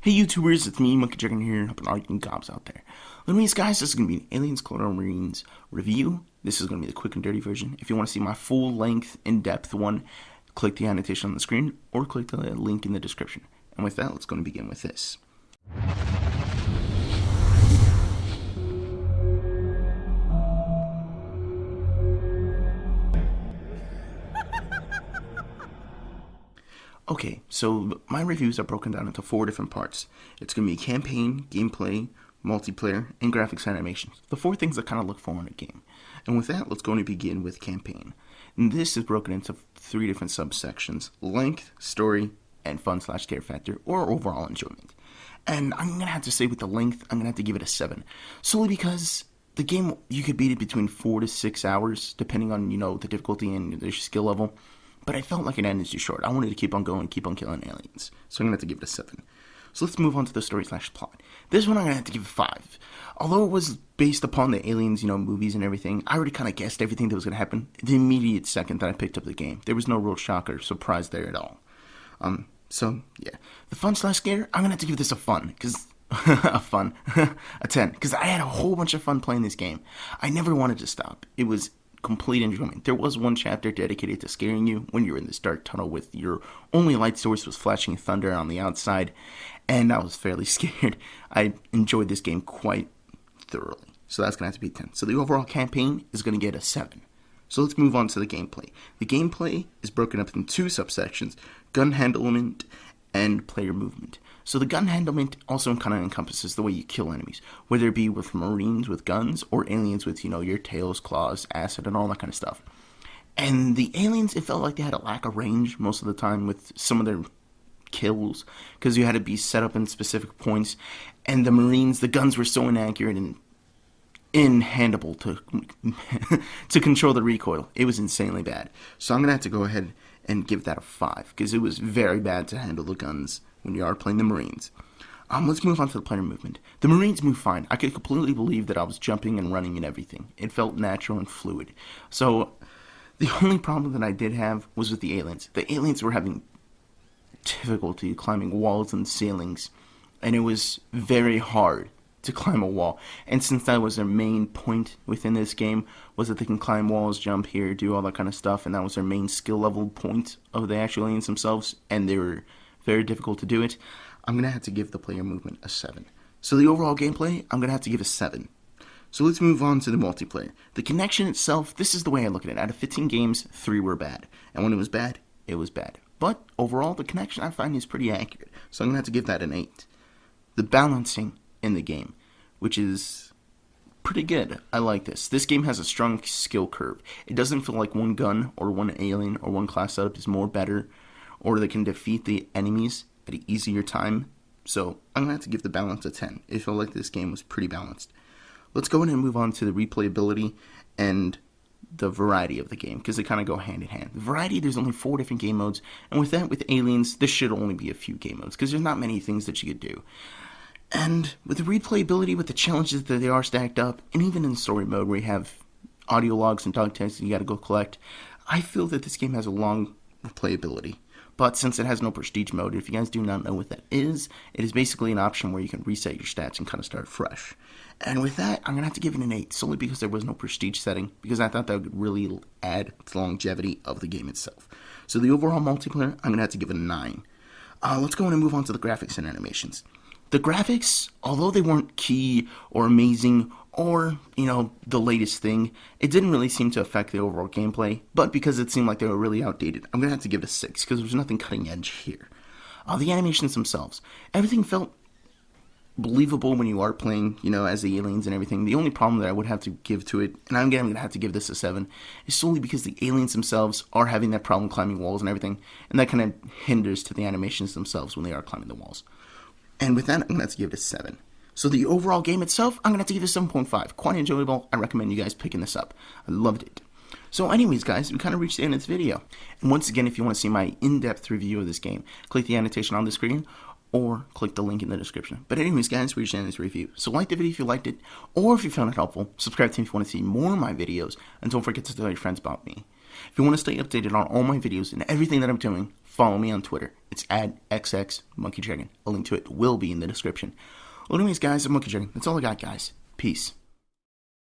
Hey YouTubers, it's me, Monkeydragon here, helping all you gobs out there. Anyways guys, this is going to be an Aliens Colonial Marines review. This is going to be the quick and dirty version. If you want to see my full length, in-depth one, click the annotation on the screen, or click the link in the description. And with that, let's go and begin with this. Okay, so my reviews are broken down into 4 different parts. It's going to be campaign, gameplay, multiplayer, and graphics and animations. The 4 things I kind of look for in a game. And with that, let's go and begin with campaign. And this is broken into 3 different subsections: length, story, and fun/scare factor, or overall enjoyment. And I'm going to have to say with the length, I'm going to have to give it a 7. Solely because the game, you could beat it between 4 to 6 hours, depending on, the difficulty and the skill level. But I felt like it ended too short. I wanted to keep on going, keep on killing aliens. So I'm going to have to give it a 7. So let's move on to the story/plot. This one I'm going to have to give a 5. Although it was based upon the Aliens, movies and everything, I already kind of guessed everything that was going to happen the immediate second that I picked up the game. There was no real shock or surprise there at all. So, yeah. The fun/scare, I'm going to have to give this a fun, because... a 10, because I had a whole bunch of fun playing this game. I never wanted to stop. It was complete enjoyment. There was one chapter dedicated to scaring you when you're in this dark tunnel with your only light source was flashing thunder on the outside, and I was fairly scared. I enjoyed this game quite thoroughly. So that's going to have to be 10. So the overall campaign is going to get a 7. So let's move on to the gameplay. The gameplay is broken up into 2 subsections: gun handlement and player movement. So the gun handlement also kind of encompasses the way you kill enemies, whether it be with Marines with guns or aliens with, your tails, claws, acid, and all that kind of stuff. And the aliens, it felt like they had a lack of range most of the time with some of their kills, because you had to be set up in specific points. And the Marines, the guns were so inaccurate and inhandable to control the recoil. It was insanely bad. So I'm going to have to go ahead and give that a 5, because it was very bad to handle the guns when you are playing the Marines. Let's move on to the player movement. The Marines move fine. I could completely believe that I was jumping and running and everything. It felt natural and fluid. So the only problem that I did have was with the aliens. The aliens were having difficulty climbing walls and ceilings, and it was very hard to climb a wall. And since that was their main point within this game, was that they can climb walls, jump here, do all that kind of stuff, and that was their main skill level point of the actual aliens themselves, and they were very difficult to do it, I'm going to have to give the player movement a 7. So the overall gameplay, I'm going to have to give a 7. So let's move on to the multiplayer. The connection itself, this is the way I look at it. Out of 15 games, 3 were bad. And when it was bad, it was bad. But overall, the connection I find is pretty accurate. So I'm going to have to give that an 8. The balancing in the game, which is pretty good. I like this. This game has a strong skill curve. It doesn't feel like one gun or one alien or one class setup is more better, or they can defeat the enemies at an easier time. So I'm going to have to give the balance a 10. It felt like this game was pretty balanced. Let's go ahead and move on to the replayability and the variety of the game, because they kind of go hand in hand. The variety, there's only 4 different game modes, and with that, with Aliens, this should only be a few game modes, because there's not many things that you could do. And with the replayability, with the challenges that they are stacked up, and even in story mode where you have audio logs and dog tags that you got to go collect, I feel that this game has a long replayability. But since it has no prestige mode, if you guys do not know what that is, it is basically an option where you can reset your stats and kind of start fresh. And with that, I'm going to have to give it an 8, solely because there was no prestige setting, because I thought that would really add to the longevity of the game itself. So the overall multiplayer, I'm going to have to give it a 9. Let's go on and move on to the graphics and animations. The graphics, although they weren't key or amazing or, the latest thing, it didn't really seem to affect the overall gameplay, but because it seemed like they were really outdated, I'm going to have to give it a 6, because there's nothing cutting edge here. The animations themselves, everything felt believable when you are playing, as the aliens and everything. The only problem that I would have to give to it, and I'm going to have to give this a 7, is solely because the aliens themselves are having that problem climbing walls and everything, and that kind of hinders to the animations themselves when they are climbing the walls. And with that, I'm going to have to give it a 7. So the overall game itself, I'm going to have to give it a 7.5. Quite enjoyable. I recommend you guys picking this up. I loved it. So anyways, guys, we kind of reached the end of this video. And once again, if you want to see my in-depth review of this game, click the annotation on the screen or click the link in the description. But anyways, guys, we reached the end of this review. So like the video if you liked it, or if you found it helpful, subscribe to me if you want to see more of my videos, and don't forget to tell your friends about me. If you want to stay updated on all my videos and everything that I'm doing, follow me on Twitter. It's at xXMonkeyDragon. A link to it will be in the description. Well, anyways, guys, I'm Monkeydragon. That's all I got, guys. Peace.